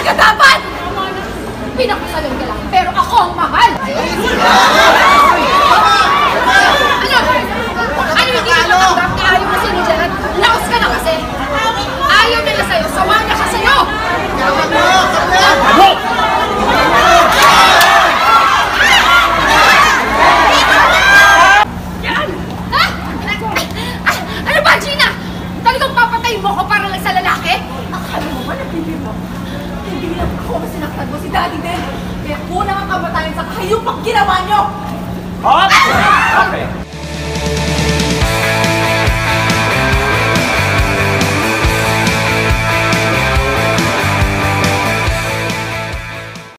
kagadapan! Pinakasalan ka lang, pero ako ang mahal! Ano hindi ka matanggap na ayaw mo si Gerald? Laos ka na kasi! Ayaw nila sa'yo, sawa na siya sa'yo! Ano? Yan! Ha? Ano ba, Gina? Talagang papatayin mo ko para lang sa lalaki? Akala mo ba nabibig mo? Hindi lang ako masinaktan mo si Daddy din. Kaya unang ang kamatayan sa kahayupang ginawa niyo! Okay.